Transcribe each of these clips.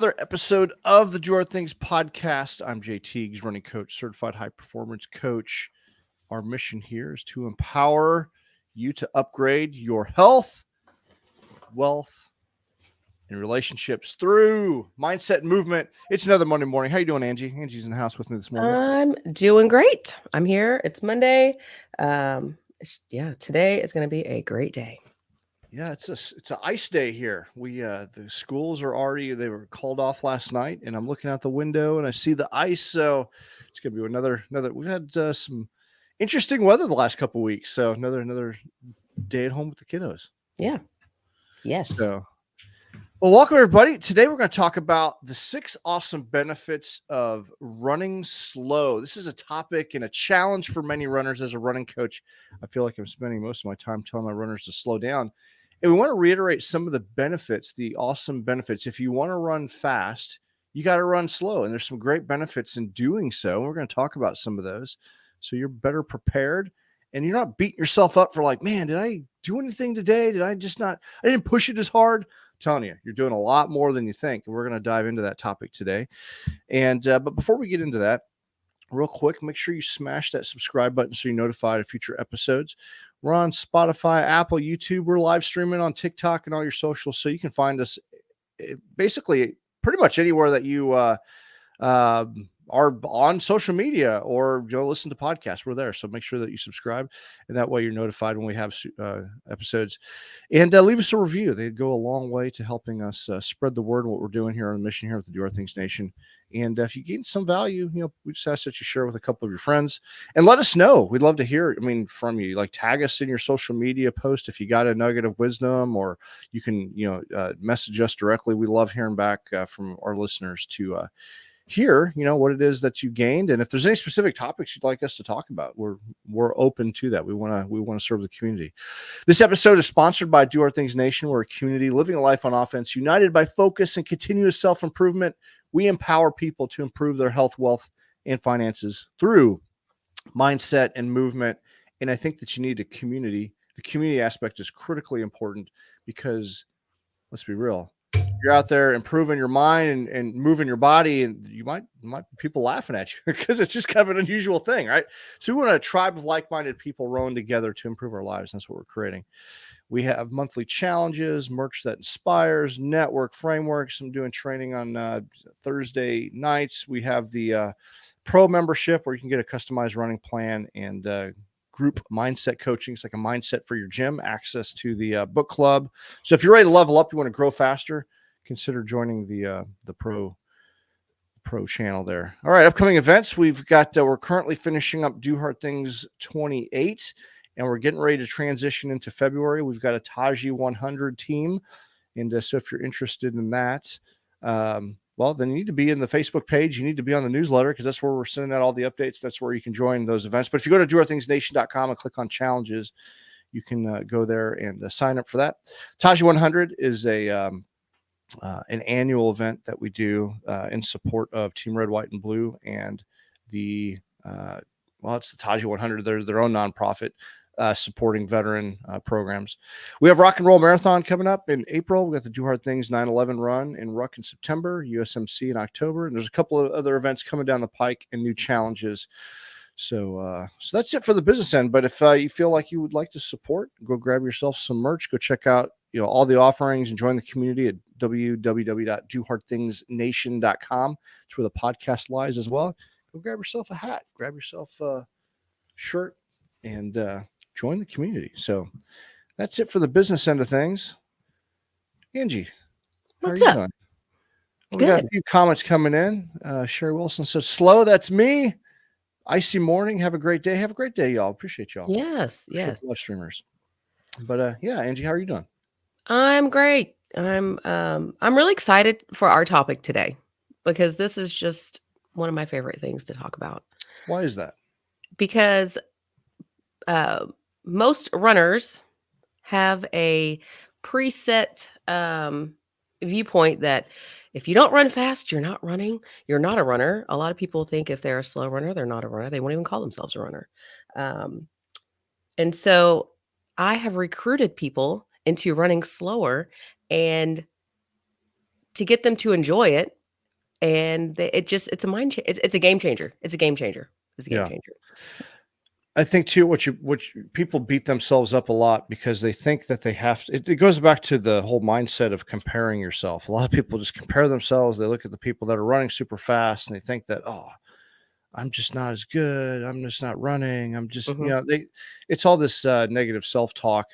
another episode of the Do Hard Things podcast. I'm Jay Teagues, running coach, certified high performance coach. Our mission here is to empower you to upgrade your health, wealth, and relationships through mindset and movement. It's another Monday morning. How you doing, Angie? Angie's in the house with me this morning. I'm doing great. I'm here. It's Monday. Today is going to be a great day. Yeah, it's an ice day here. The schools are they were called off last night, and I'm looking out the window and I see the ice. So it's gonna be another. We've had some interesting weather the last couple of weeks. So another day at home with the kiddos. Yeah. Yes. So, well, welcome everybody. Today we're going to talk about the 6 awesome benefits of running slow. This is a topic and a challenge for many runners. As a running coach, I feel like I'm spending most of my time telling my runners to slow down. And we want to reiterate some of the benefits, the awesome benefits. If you want to run fast, you got to run slow. And there's some great benefits in doing so. We're going to talk about some of those so you're better prepared and you're not beating yourself up for like, man, did I do anything today? I didn't push it as hard. I'm telling you, you're doing a lot more than you think. And we're going to dive into that topic today. And but before we get into that, real quick, make sure you smash that subscribe button so you're notified of future episodes. We're on Spotify, Apple, YouTube. We're live streaming on TikTok and all your socials, so you can find us basically pretty much anywhere that you are on social media or listen to podcasts. We're there, so make sure that you subscribe, and that way you're notified when we have episodes. And leave us a review. They go a long way to helping us spread the word of what we're doing here on the mission here with the Do Our Things Nation. And if you gain some value, we just ask that you share with a couple of your friends and let us know. We'd love to hear, from you. Like, tag us in your social media post if you got a nugget of wisdom, or you can, message us directly. We love hearing back from our listeners to hear, what it is that you gained. And if there's any specific topics you'd like us to talk about, we're open to that. We want to serve the community. This episode is sponsored by Do Our Things Nation. We're a community living a life on offense, united by focus and continuous self-improvement. We empower people to improve their health, wealth, and finances through mindset and movement. And I think that you need a community. The community aspect is critically important because, let's be real, you're out there improving your mind and moving your body, and you might people laughing at you because it's just kind of an unusual thing, right? So we want a tribe of like-minded people rowing together to improve our lives. That's what we're creating. We have monthly challenges, merch that inspires, network frameworks. I'm doing training on Thursday nights. We have the pro membership where you can get a customized running plan, and group mindset coaching. It's like a mindset for your gym, access to the book club. So if you're ready to level up, you want to grow faster, consider joining the pro channel there. All right, upcoming events. We've got, we're currently finishing up Do Hard Things 28. And we're getting ready to transition into February. We've got a Taji 100 team. And so if you're interested in that, then you need to be in the Facebook page. You need to be on the newsletter because that's where we're sending out all the updates. That's where you can join those events. But if you go to doarthingsnation.com and click on challenges, you can go there and sign up for that. Taji 100 is an annual event that we do in support of Team Red, White, and Blue. And it's the Taji 100. They're their own nonprofit. Supporting veteran programs. We have Rock and Roll Marathon coming up in April. We got the Do Hard Things 9/11 run in Ruck in September, USMC in October, and there's a couple of other events coming down the pike and new challenges. So that's it for the business end. But if you feel like you would like to support, go grab yourself some merch. Go check out all the offerings and join the community at www.dohardthingsnation.com. It's where the podcast lies as well. Go grab yourself a hat, grab yourself a shirt, and join the community. So that's it for the business end of things. Angie, What's up? Doing? Well, we got a few comments coming in. Sherry Wilson says, slow, that's me. Icy morning. Have a great day. Have a great day, y'all. Appreciate y'all. Yes. Live streamers. But Angie, how are you doing? I'm great. I'm really excited for our topic today because this is just one of my favorite things to talk about. Why is that? Because most runners have a preset viewpoint that if you don't run fast, you're not running. You're not a runner. A lot of people think if they're a slow runner, they're not a runner. They won't even call themselves a runner. And so I have recruited people into running slower and to get them to enjoy it, and it's a mind it's a game changer. It's a game changer. It's a game Yeah. changer. I think too, people beat themselves up a lot because they think that they have to. It goes back to the whole mindset of comparing yourself. A lot of people just compare themselves. They look at the people that are running super fast and they think that, oh, I'm just not as good. I'm just not running. I'm just, Mhm. it's all this negative self-talk.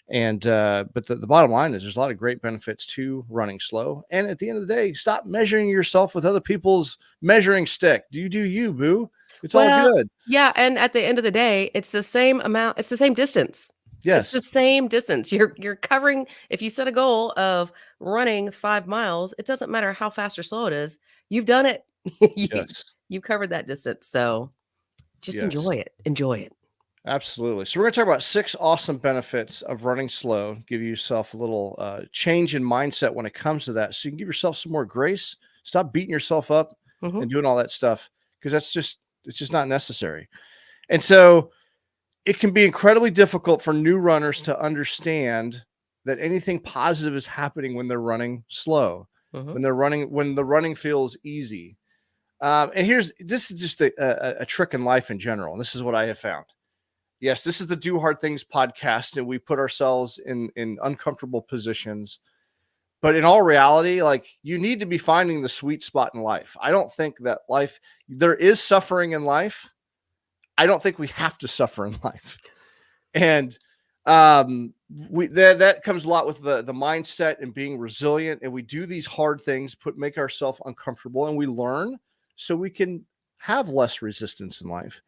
And but the bottom line is there's a lot of great benefits to running slow. And at the end of the day, stop measuring yourself with other people's measuring stick. You do you, boo. It's all Well, good. yeah, and at the end of the day, it's the same distance. It's the Yes. same distance. You're covering if you set a goal of running 5 miles, it doesn't matter how fast or slow it is, you've done it. You Yes. you covered that distance, so just Yes. enjoy it. Enjoy it. Absolutely. So we're going to talk about 6 awesome benefits of running slow. Give yourself a little change in mindset when it comes to that, so you can give yourself some more grace. Stop beating yourself up Mhm, and doing all that stuff because it's just not necessary. And so it can be incredibly difficult for new runners to understand that anything positive is happening when they're running slow, mhm. when the running feels easy. And this is just a trick in life in general. And this is what I have found. Yes, this is the Do Hard Things podcast, and we put ourselves in uncomfortable positions. But in all reality, like you need to be finding the sweet spot in life. I don't think that there is suffering in life. I don't think we have to suffer in life. And that comes a lot with the mindset and being resilient. And we do these hard things, make ourselves uncomfortable, and we learn so we can have less resistance in life.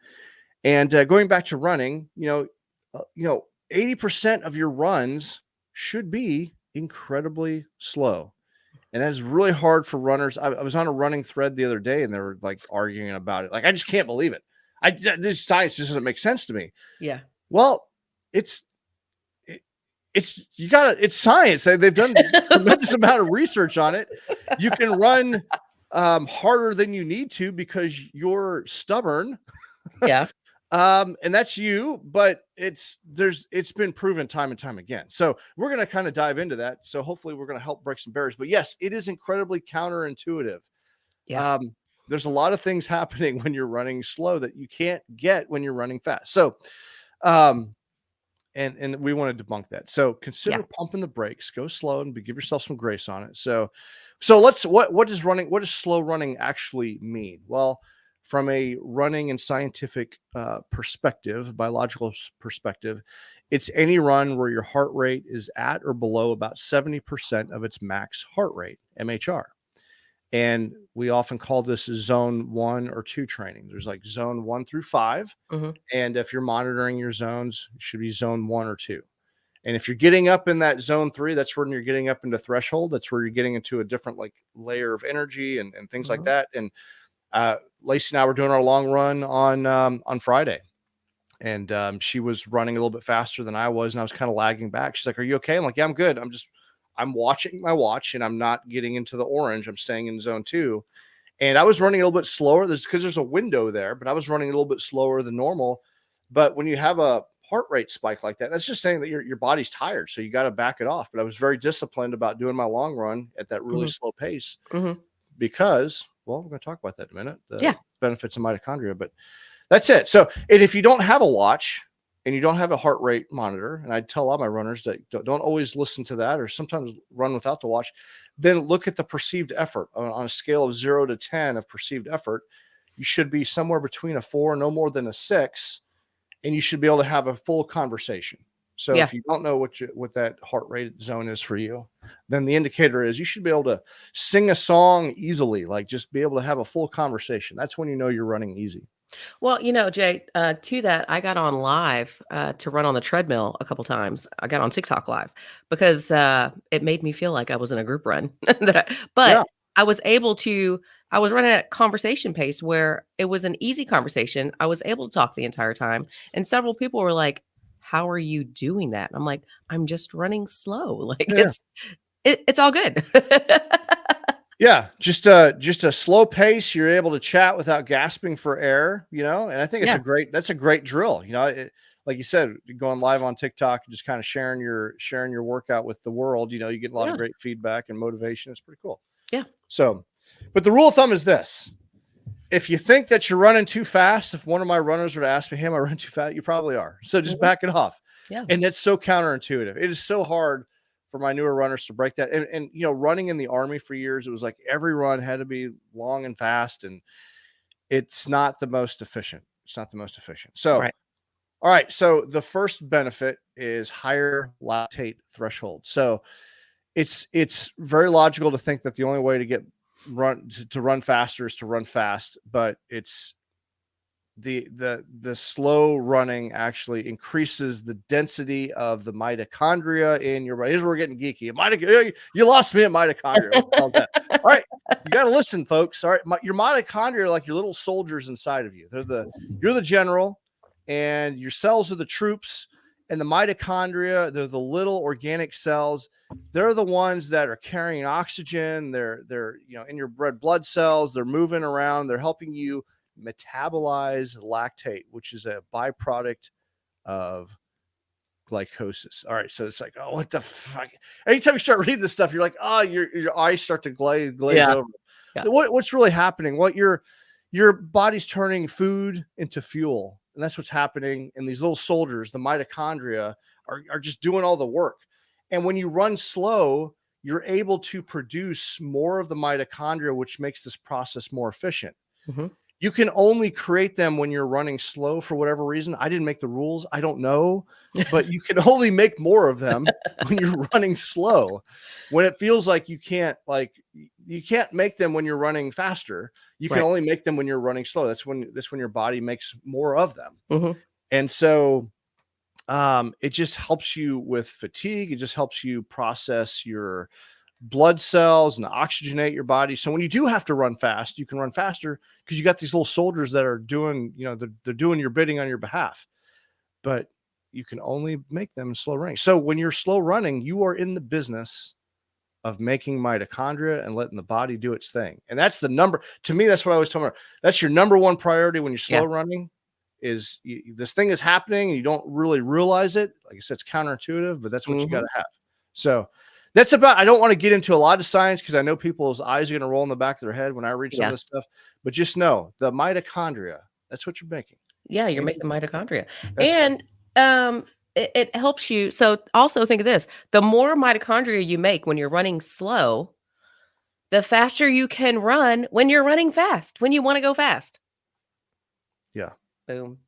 And going back to running, 80% of your runs should be incredibly slow. And that is really hard for runners. I was on a running thread the other day and they were like arguing about it. Like, I just can't believe it. This science just doesn't make sense to me. Yeah. Well, it's, it, it's science. They've done a tremendous amount of research on it. You can run harder than you need to because you're stubborn. Yeah. And that's you, but it's been proven time and time again. So we're going to kind of dive into that. So hopefully we're going to help break some barriers. But yes, it is incredibly counterintuitive. Yeah. Um, there's a lot of things happening when you're running slow that you can't get when you're running fast. So, and we want to debunk that. So Yeah. consider pumping the brakes, go slow, and give yourself some grace on it. So what does slow running actually mean? Well, from a running and scientific perspective, biological perspective, it's any run where your heart rate is at or below about 70% of its max heart rate, MHR. And we often call this zone 1 or 2 training. There's like zone 1 through 5. Mhm. And if you're monitoring your zones, it should be zone 1 or 2. And if you're getting up in that zone 3, that's when you're getting up into threshold. That's where you're getting into a different like layer of energy and things like Mhm. that. And Lacey and I were doing our long run on Friday. And she was running a little bit faster than I was. And I was kind of lagging back. She's like, "Are you okay?" I'm like, "Yeah, I'm good. I'm watching my watch and I'm not getting into the orange. I'm staying in zone 2." And I was running a little bit slower. There's a window there, but I was running a little bit slower than normal. But when you have a heart rate spike like that, that's just saying that your body's tired. So you got to back it off. But I was very disciplined about doing my long run at that really Mhm. slow pace Mhm. because, well, we're going to talk about that in a minute, the Yeah. benefits of mitochondria. But that's it. So, and if you don't have a watch and you don't have a heart rate monitor, and I tell a lot of my runners that don't always listen to that or sometimes run without the watch, then look at the perceived effort on a scale of 0 to 10 of perceived effort. You should be somewhere between a 4, no more than a 6, and you should be able to have a full conversation. So Yeah. if you don't know what that heart rate zone is for you, then the indicator is you should be able to sing a song easily, like just be able to have a full conversation. That's when you know you're running easy. Well, Jay, to that, I got on live to run on the treadmill a couple times. I got on TikTok live because it made me feel like I was in a group run. But Yeah. I was able to, I was running at conversation pace where it was an easy conversation. I was able to talk the entire time. And several people were like, "How are you doing that?" I'm like, "I'm just running slow." Like Yeah. it's all good. Yeah, just a slow pace. You're able to chat without gasping for air, and I think Yeah. that's a great drill. Like you said, going live on TikTok, just kind of sharing your workout with the world. You get a lot of Yeah. great feedback and motivation. It's pretty cool. Yeah. So, but the rule of thumb is this. If you think that you're running too fast, if one of my runners were to ask me, hey, am I running too fast? You probably are. So just Mhm. back it off. Yeah. And it's so counterintuitive. It is so hard for my newer runners to break that. And running in the Army for years, it was like every run had to be long and fast. And it's not the most efficient. It's not the most efficient. So, Right. all right. So the first benefit is higher lactate threshold. So it's very logical to think that the only way to get to run faster is to run fast, but it's the slow running actually increases the density of the mitochondria in your body. Here's where we're getting geeky. You lost me at mitochondria. What the hell's that? All right, you got to listen, folks. All right, your mitochondria are like your little soldiers inside of you. You're the general, and your cells are the troops, and the mitochondria, they're the little organic cells. They're the ones that are carrying oxygen. They're in your red blood cells. They're moving around. They're helping you metabolize lactate, which is a byproduct of glycosis. All right, so it's like, oh, what the fuck? Anytime you start reading this stuff, you're like, oh, your eyes start to glaze Yeah. over. Yeah. What's really happening? What your body's turning food into fuel, and that's what's happening. And these little soldiers, the mitochondria, are just doing all the work. And when you run slow, you're able to produce more of the mitochondria, which makes this process more efficient. Mm-hmm. You can only create them when you're running slow for whatever reason. I didn't make the rules. I don't know, but you can only make more of them when you're running slow. When it feels like you can't make them when you're running faster. You can Right. only make them when you're running slow. That's when your body makes more of them. Mm-hmm. And so it just helps you with fatigue. It just helps you process your blood cells and oxygenate your body. So when you do have to run fast, you can run faster because you got these little soldiers that are doing, they're doing your bidding on your behalf. But you can only make them slow running. So when you're slow running, you are in the business of making mitochondria and letting the body do its thing. And that's the number. To me, that's what I always tell them. That's your number one priority when you're slow running. Is this thing is happening and you don't really realize it. Like I said, it's counterintuitive, but that's what you got to have. So that's about, I don't want to get into a lot of science because I know people's eyes are going to roll in the back of their head when I read some of this stuff, but just know the mitochondria, that's what you're making. Yeah, you're making mitochondria. And it helps you. So also think of this. The more mitochondria you make when you're running slow, the faster you can run when you're running fast, when you want to go fast. Yeah. Boom.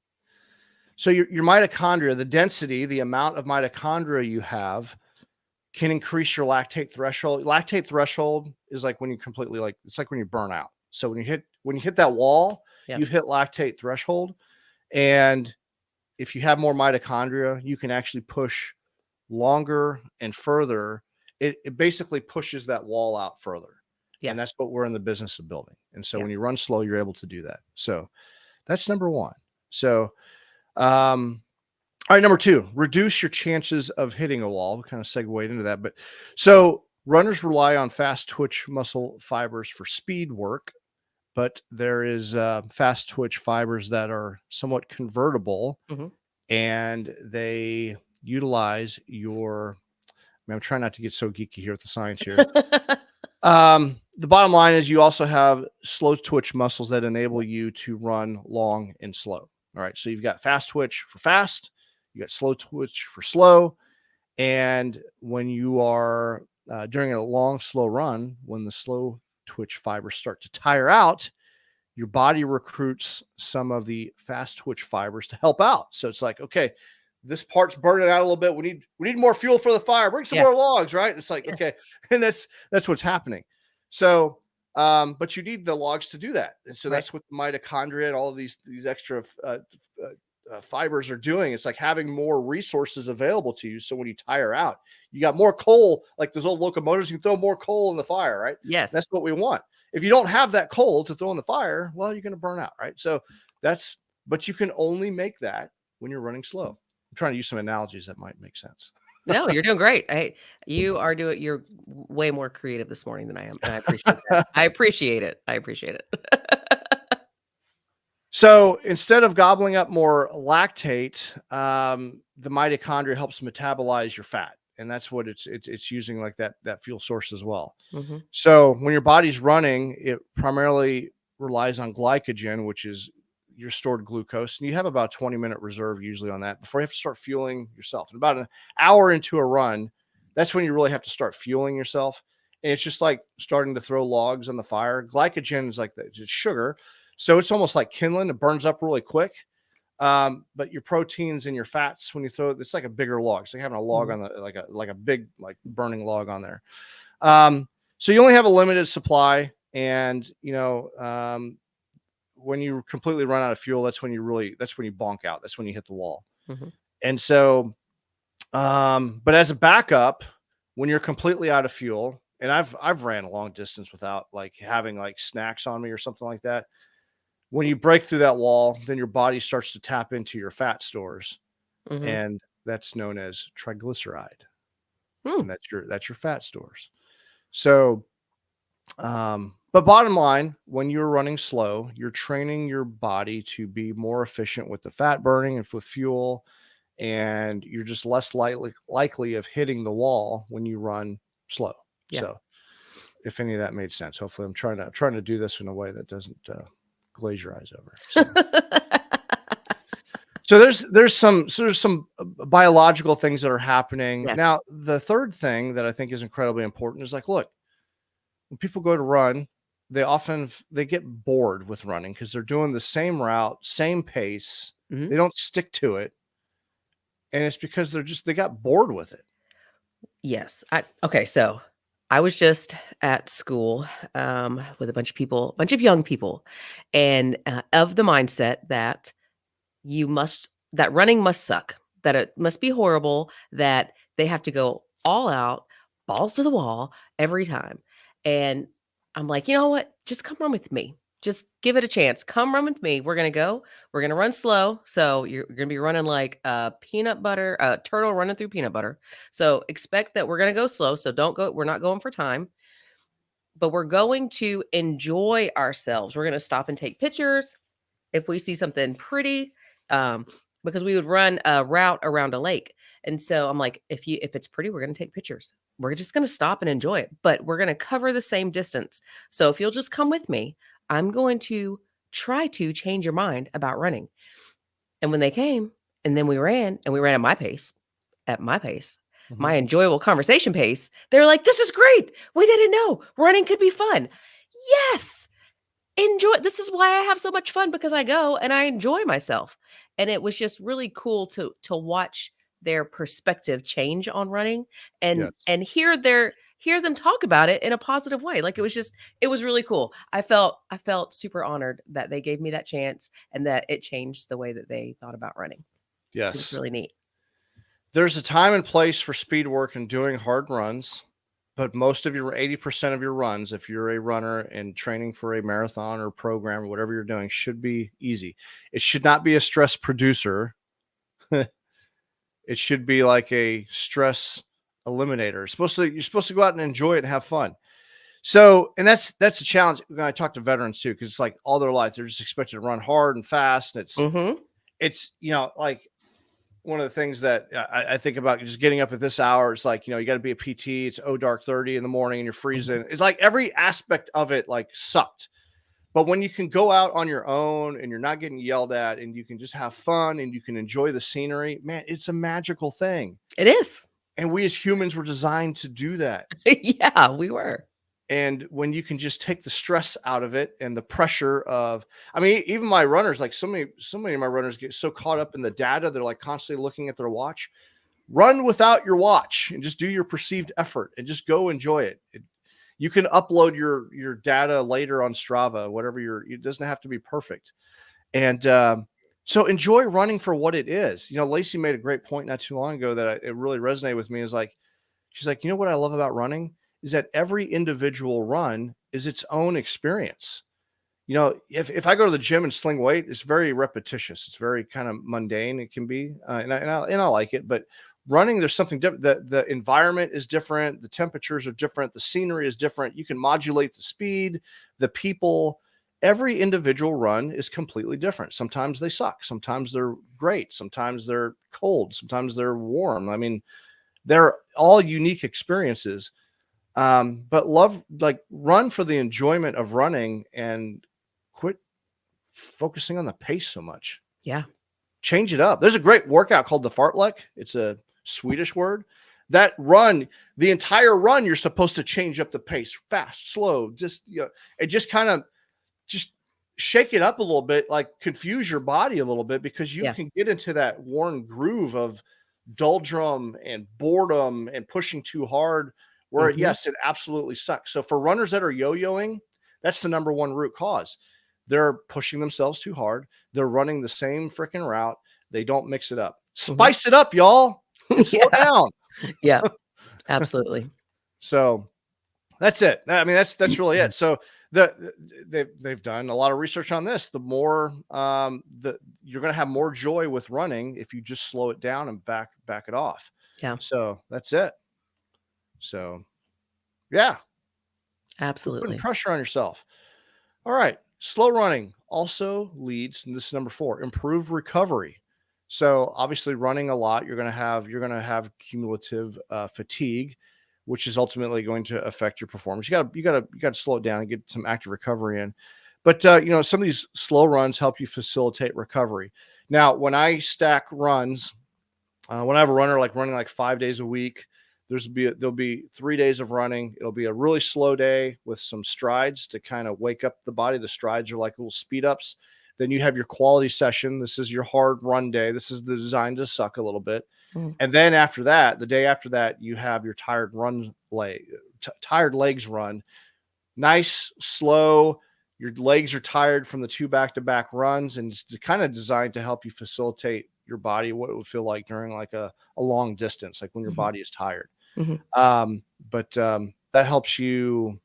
So your mitochondria, the density, the amount of mitochondria you have can increase your lactate threshold. Lactate threshold is like when you completely it's like when you burn out. So when you hit that wall, you've hit lactate threshold. And if you have more mitochondria, you can actually push longer and further. It basically pushes that wall out further. And that's what we're in the business of building. And so when you run slow, you're able to do that. So that's number one. So, all right, number two, reduce your chances of hitting a wall. We kind of segued into that. But so runners rely on fast twitch muscle fibers for speed work, but there is fast twitch fibers that are somewhat convertible, and they utilize I'm trying not to get so geeky here with the science here. The bottom line is you also have slow twitch muscles that enable you to run long and slow. All right. So you've got fast twitch for fast, you got slow twitch for slow. And when you are during a long, slow run, when the slow twitch fibers start to tire out, your body recruits some of the fast twitch fibers to help out. So it's like, okay, this part's burning out a little bit. We need more fuel for the fire. Bring some more logs, right? It's like, okay. And that's what's happening. So, but you need the logs to do that. And so that's what the mitochondria and all of these extra fibers are doing. It's like having more resources available to you. So when you tire out, you got more coal, like those old locomotives, you can throw more coal in the fire, right? Yes. That's what we want. If you don't have that coal to throw in the fire, well, you're going to burn out, right? So but you can only make that when you're running slow. I'm trying to use some analogies that might make sense. No, you're doing great. You're way more creative this morning than I am. And I appreciate that. I appreciate it. I appreciate it. So instead of gobbling up more lactate, the mitochondria helps metabolize your fat. and that's what it's using, like that fuel source as well. Mhm. So when your body's running, it primarily relies on glycogen, which is your stored glucose, and you have about a 20-minute reserve usually on that before you have to start fueling yourself. And about an hour into a run, that's when you really have to start fueling yourself. And it's just like starting to throw logs on the fire. Glycogen is like it's sugar, so it's almost like kindling. It burns up really quick. But your proteins and your fats, when you throw it, it's like a bigger log. It's like having a log Mhm. on the like a big like burning log on there. Um, so you only have a limited supply, and when you completely run out of fuel, that's when you bonk out. That's when you hit the wall. Mhm. And so, but as a backup, when you're completely out of fuel, and I've ran a long distance without like having like snacks on me or something like that. When you break through that wall, then your body starts to tap into your fat stores, Mhm. and that's known as triglyceride, Mm. and that's your fat stores. So, but bottom line, when you're running slow, you're training your body to be more efficient with the fat burning and with fuel, and you're just less likely of hitting the wall when you run slow. Yeah. So, if any of that made sense, hopefully, I'm trying to do this in a way that doesn't glaze your eyes over. So there's some biological things that are happening. Yes. Now, the third thing that I think is incredibly important is like, look, when people go to run, they get bored with running because they're doing the same route, same pace. Mhm. They don't stick to it, and it's because they got bored with it. Yes. Okay, so I was just at school, with a bunch of people, a bunch of young people, and, of the mindset that that running must suck, that it must be horrible, that they have to go all out, balls to the wall every time. And I'm like, "You know what? Just come run with me. Just give it a chance. Come run with me. We're gonna go. We're gonna run slow. So you're gonna be running like a peanut butter, a turtle running through peanut butter. So expect that we're gonna go slow. So don't go, we're not going for time, but we're going to enjoy ourselves. We're gonna stop and take pictures if we see something pretty, um, because we would run a route around a lake. And so I'm like, if it's pretty, we're gonna take pictures. We're just gonna stop and enjoy it, but we're gonna cover the same distance. So if you'll just come with me, I'm going to try to change your mind about running. And when they came, and then we ran at my pace, Mhm. my enjoyable conversation pace, they're like, "This is great. We didn't know running could be fun." Yes. Enjoy This is why I have so much fun, because I go and I enjoy myself. And it was just really cool to watch their perspective change on running, Yes. and hear them talk about it in a positive way. Like, it was really cool. I felt super honored that they gave me that chance and that it changed the way that they thought about running. It was Yes. really neat. There's a time and place for speed work and doing hard runs, but most of your 80% of your runs, if you're a runner and training for a marathon or program or whatever you're doing, should be easy. It should not be a stress producer. It should be like a stress eliminator. You're supposed to go out and enjoy it and have fun. So, and that's a challenge when I talk to veterans too, because it's like all their life they're just expected to run hard and fast, and Mhm. it's like one of the things that I think about just getting up at this hour. It's like, you got to be a PT. It's dark 30 in the morning and you're Mhm. freezing. It's like every aspect of it like sucked. But when you can go out on your own and you're not getting yelled at and you can just have fun and you can enjoy the scenery, man, it's a magical thing. It is. And we as humans were designed to do that. Yeah, we were. And when you can just take the stress out of it and the pressure of, I mean, even my runners, like so many of my runners get so caught up in the data, they're like constantly looking at their watch. Run without your watch and just do your perceived effort and just go enjoy it. You can upload your data later on Strava, whatever it doesn't have to be perfect. And so enjoy running for what it is. Lacey made a great point not too long ago that it really resonated with me. Is like, she's like, what I love about running is that every individual run is its own experience. If I go to the gym and sling weight, it's very repetitious. It's very kind of mundane. It can be, and I like it. But running, there's something different. The environment is different. The temperatures are different. The scenery is different. You can modulate the speed, the people. Every individual run is completely different. Sometimes they suck. Sometimes they're great. Sometimes they're cold. Sometimes they're warm. I mean, They're all unique experiences. But run for the enjoyment of running and quit focusing on the pace so much. Yeah. Change it up. There's a great workout called the fartlek. It's a Swedish word. That run, the entire run, you're supposed to change up the pace, fast, slow, just and just kind of just shake it up a little bit, like confuse your body a little bit, because you Yeah. can get into that worn groove of doldrum and boredom and pushing too hard, where Mhm. yes, it absolutely sucks. So for runners that are yo-yoing, that's the number one root cause. They're pushing themselves too hard. They're running the same freaking route. They don't mix it up. Mhm. Spice it up, y'all, and slow Yeah. down. Yeah. Absolutely. So that's it. I mean, that's really it. So they've done a lot of research on this. The more you're going to have more joy with running if you just slow it down and back it off. Yeah. So that's it. So yeah, quit putting Absolutely. pressure on yourself. All right. Slow running also leads, and this is number 4, improved recovery. So obviously running a lot, you're going to have cumulative fatigue, which is ultimately going to affect your performance. You got to slow it down and get some active recovery in. But some of these slow runs help you facilitate recovery. Now, when I stack runs, when I have a runner like running like 5 days a week, there'll be 3 days of running. It'll be a really slow day with some strides to kind of wake up the body. The strides are like little speed ups. Then you have your quality session. This is your hard run day. This is the design to suck a little bit. Mm. And then after that, the day after that, you have your tired legs run. Nice, slow. Your legs are tired from the 2 back-to-back runs, and it's kind of designed to help you facilitate your body what it would feel like during like a long distance, like when your Mhm. body is tired. Mhm. But that helps you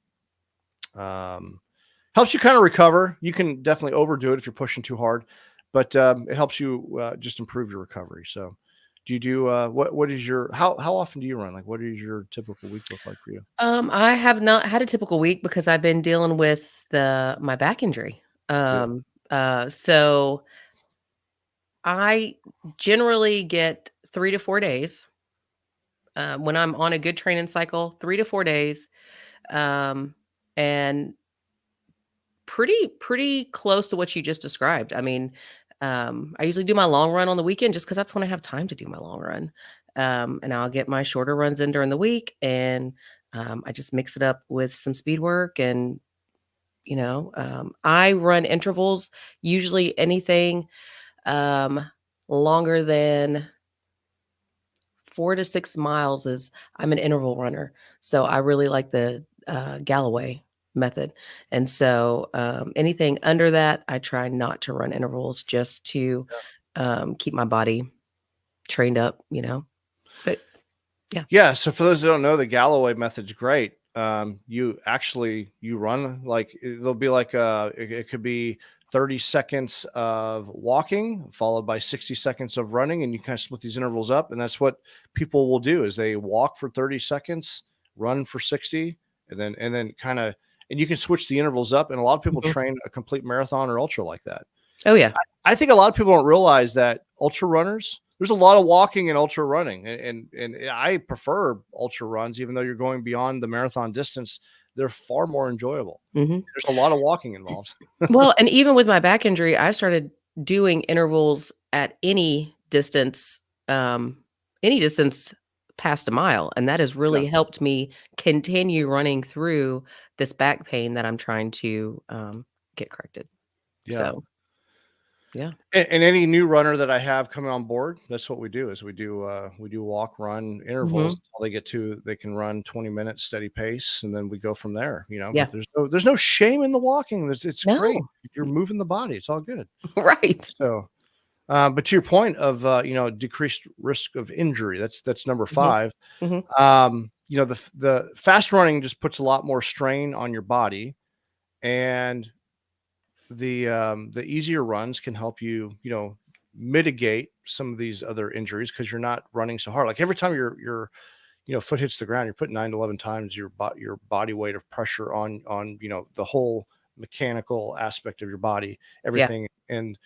kind of recover. You can definitely overdo it if you're pushing too hard, but it helps you just improve your recovery. So, do you do what is your how often do you run? Like, what does your typical week look like for you? I have not had a typical week because I've been dealing with my back injury. Yeah, So I generally get 3 to 4 days, when I'm on a good training cycle, 3 to 4 days, um, and pretty close to what you just described. I mean, I usually do my long run on the weekend just because that's when I have time to do my long run. And I'll get my shorter runs in during the week, and I just mix it up with some speed work. And I run intervals, usually anything um, longer than 4 to 6 miles. Is I'm an interval runner, so I really like the Galloway method. And so anything under that, I try not to run intervals just to keep my body trained up. But yeah. yeah. So for those that don't know, the Galloway method's great. You run like there'll be like it could be 30 seconds of walking followed by 60 seconds of running, and you kind of split these intervals up, and that's what people will do is they walk for 30 seconds, run for 60, and then kind of, and you can switch the intervals up, and a lot of people Mhm. train a complete marathon or ultra like that. Oh yeah. I think a lot of people don't realize that ultra runners, there's a lot of walking and ultra running, and I prefer ultra runs, even though you're going beyond the marathon distance. They're far more enjoyable. Hmm. There's a lot of walking involved. Well, and even with my back injury, I started doing intervals at um, any distance past a mile, and that has Yeah, really helped me continue running through this back pain that I'm trying to get corrected. yeah. So, yeah. And any new runner that I have coming on board, that's what we do is we do walk run intervals Mhm. until they can run 20 minutes steady pace, and then we go from there, Yeah. but there's no shame in the walking. It's great. No. You're moving the body. It's all good. Right. So but to your point of decreased risk of injury, that's number Mhm. 5. Mhm. The fast running just puts a lot more strain on your body, and the easier runs can help you mitigate some of these other injuries because you're not running so hard. Like every time your foot hits the ground, you're putting 9 to 11 times your body weight of pressure on the whole mechanical aspect of your body, Yeah. everything. And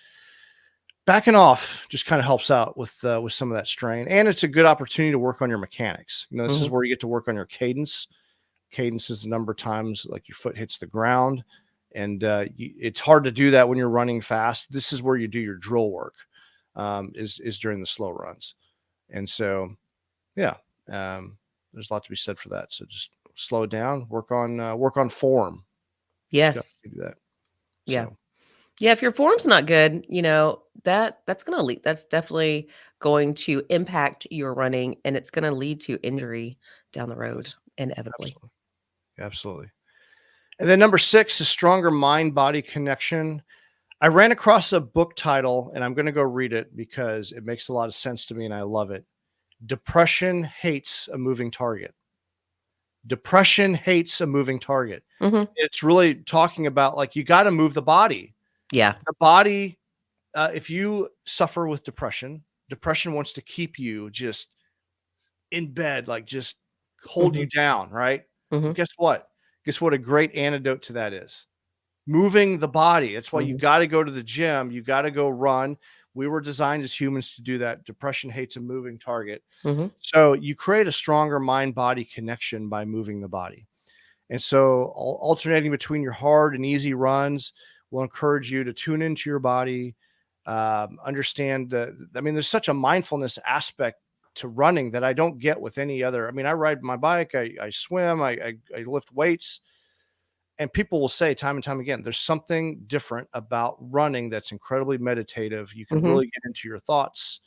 backing off just kind of helps out with some of that strain, and it's a good opportunity to work on your mechanics. This is Mhm. where you get to work on your cadence. Cadence is the number of times like your foot hits the ground, and it's hard to do that when you're running fast. This is where you do your drill work, is during the slow runs, and so yeah, there's a lot to be said for that. So just slow it down, work on form. Just got Yes. to do that. Yeah. So Yeah, if your form's not good, that's gonna lead that's definitely going to impact your running, and it's gonna lead to injury down the road, yes, inevitably. absolutely, absolutely. And then number 6 is stronger mind body connection. I ran across a book title, and I'm going to go read it because it makes a lot of sense to me and I love it. Depression hates a moving target. Depression hates a moving target. Mhm. It's really talking about like you got to move the body. Yeah. The body, if you suffer with depression, depression wants to keep you just in bed, like just hold you Mhm. down, right? Well, Mhm. guess what? Guess what a great antidote to that is? Moving the body. That's why you Mhm. got to go to the gym. You got to go run. We were designed as humans to do that. Depression hates a moving target. Mhm. So you create a stronger mind body connection by moving the body. And so alternating between your hard and easy runs will encourage you to tune into your body, understand I mean, there's such a mindfulness aspect to running that I don't get with any other. I mean, I ride my bike, I swim, I lift weights, and people will say time and time again, there's something different about running that's incredibly meditative. You can Mhm. really get into your thoughts,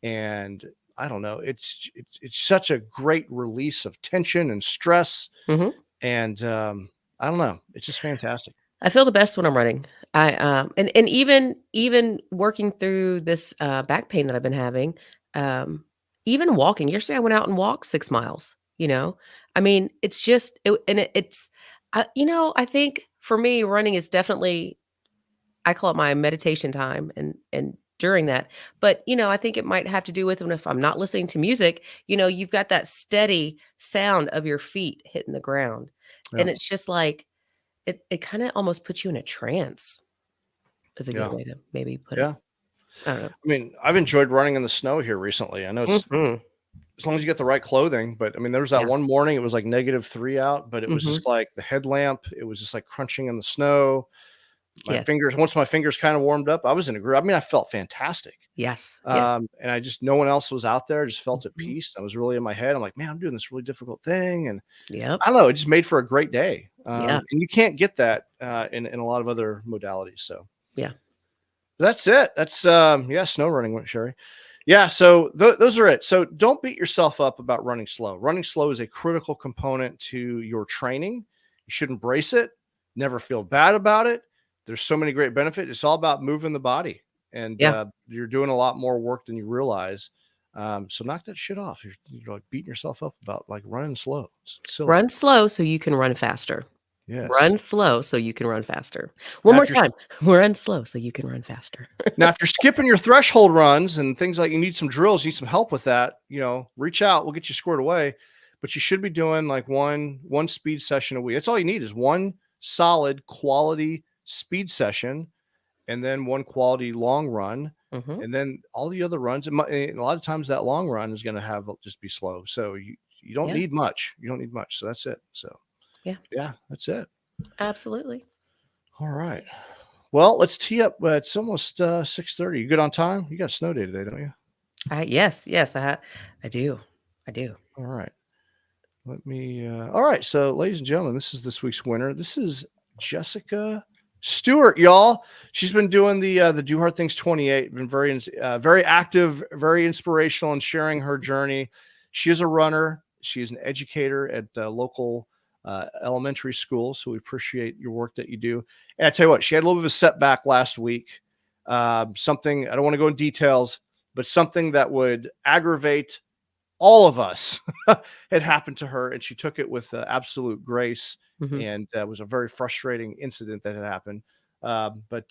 and I don't know, it's such a great release of tension and stress, Mhm. and I don't know, it's just fantastic. I feel the best when I'm running. And even working through this, back pain that I've been having, um, even walking yesterday, I went out and walked 6 miles, you know? I mean, it's just it and it it's I think for me, running is definitely I call it my meditation time and during that. But, I think it might have to do with when if I'm not listening to music, you've got that steady sound of your feet hitting the ground. Yeah, And it's just like it kinda almost puts you in a trance is a good yeah, way to maybe put it. yeah. I don't know. I mean, I've enjoyed running in the snow here recently. I know it's Mhm. as long as you get the right clothing, but I mean, there was that Yeah. one morning, it was like -3 out, but it was Mhm. just like the headlamp, it was just like crunching in the snow. My Yes. fingers, once my fingers kind of warmed up, I was in a groove. I mean, I felt fantastic. Yes. Yes. And I just, no one else was out there. I just felt at Mhm. peace. I was really in my head. I'm like, man, I'm doing this really difficult thing. And Yep. I don't know, it just made for a great day. Yeah. And you can't get that in a lot of other modalities. So Yeah. that's it. That's yeah, snow running, Sherry. Yeah, so those are it. So don't beat yourself up about running slow. Running slow is a critical component to your training. You should embrace it. Never feel bad about it. There's so many great benefits. It's all about moving the body, and Yeah. you're doing a lot more work than you realize. So knock that shit off. You're like beating yourself up about like running slow. It's silly. Run slow so you can run faster. Yes. Run slow so you can run faster. One Now more if you're time. Run slow so you can run faster. Now, if you're skipping your threshold runs and things like you need some drills, you need some help with that, reach out. We'll get you squared away. But you should be doing like one speed session a week. That's all you need is one solid quality speed session and then one quality long run. Mhm. And then all the other runs, and a lot of times that long run is going to have just be slow. So you don't Yeah. need much. You don't need much. So that's it. So Yeah. yeah, that's it. Absolutely. All right. Well, let's tee up. It's almost 6:30. You good on time? You got a snow day today, don't you? Yes, yes, I do. I do. All right. All right. So, ladies and gentlemen, this is this week's winner. This is Jessica Stewart, y'all. She's been doing the Do Hard Things 28, been very active, very inspirational in sharing her journey. She is a runner. She is an educator at local elementary school. So we appreciate your work that you do. And I tell you what, she had a little bit of a setback last week. Something, I don't want to go in details, but something that would aggravate all of us had happened to her, and she took it with absolute grace. Mhm. And it was a very frustrating incident that had happened. But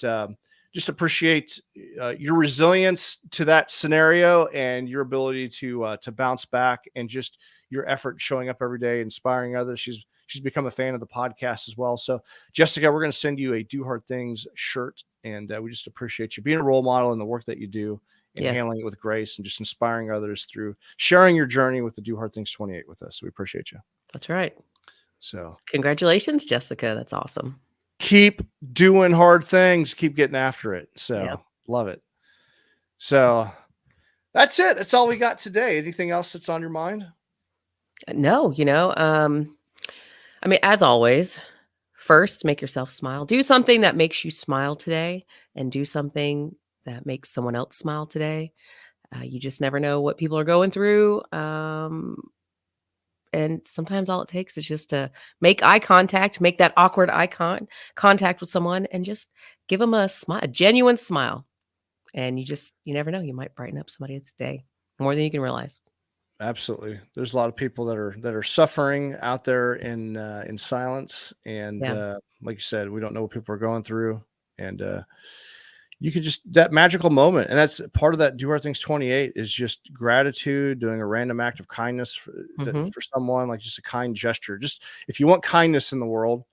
just appreciate your resilience to that scenario and your ability to bounce back, and just your effort showing up every day, inspiring others. She's become a fan of the podcast as well. So, Jessica, we're going to send you a Do Hard Things shirt And we just appreciate you being a role model in the work that you do and Yes, handling it with grace and just inspiring others through sharing your journey with the Do Hard Things 28 with us. We appreciate you. that's right. So Congratulations, Jessica. That's awesome. keep doing hard things, keep getting after it. Yeah. So love it. So that's it. That's all we got today. Anything else that's on your mind? No, I mean, as always, first, make yourself smile. Do something that makes you smile today and do something that makes someone else smile today. You just never know what people are going through. And sometimes all it takes is just to make eye contact, make that awkward contact with someone and just give them a smile, a genuine smile. And you never know, you might brighten up somebody's day more than you can realize. Absolutely. There's a lot of people that are suffering out there in silence. And Yeah. like you said, we don't know what people are going through. And you can just that magical moment. And that's part of that Do Our Things 28 is just gratitude, doing a random act of kindness Mhm. for someone, like just a kind gesture. Just if you want kindness in the world,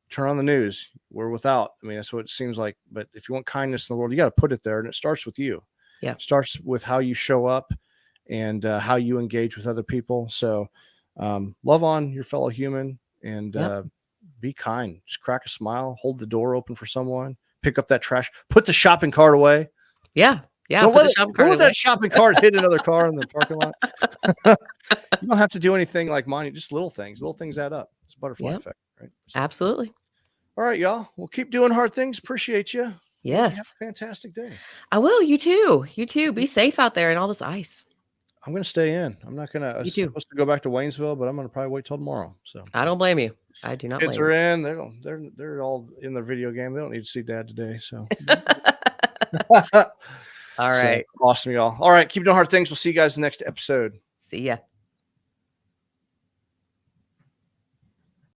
turn on the news. We're without. I mean, that's what it seems like. But if you want kindness in the world, you got to put it there. And it starts with you. Yeah. It starts with how you show up and how you engage with other people. So love on your fellow human and Yep. be kind. Just crack a smile, hold the door open for someone, pick up that trash, put the shopping cart away. Yeah. Yeah. Don't Put let the it, shopping don't cart let that away. shopping cart hit another car in the parking lot. You don't have to do anything like mine. Just little things. Little things add up. It's a butterfly Yep. effect, right? So, Absolutely. all right, y'all. We'll keep doing hard things. Appreciate you. Love you. Have Yes. a fantastic day. I will. You too. You too. Be safe out there in all this ice. I'm going to stay in. I'm not going to. I You was too. supposed to go back to Waynesville, but I'm going to probably wait till tomorrow. So I don't blame you. I do not kids blame are you. in. They're all in their video game. They don't need to see dad today. So, All so right. awesome, y'all. All right, keep doing hard things. We'll see you guys in the next episode. See ya.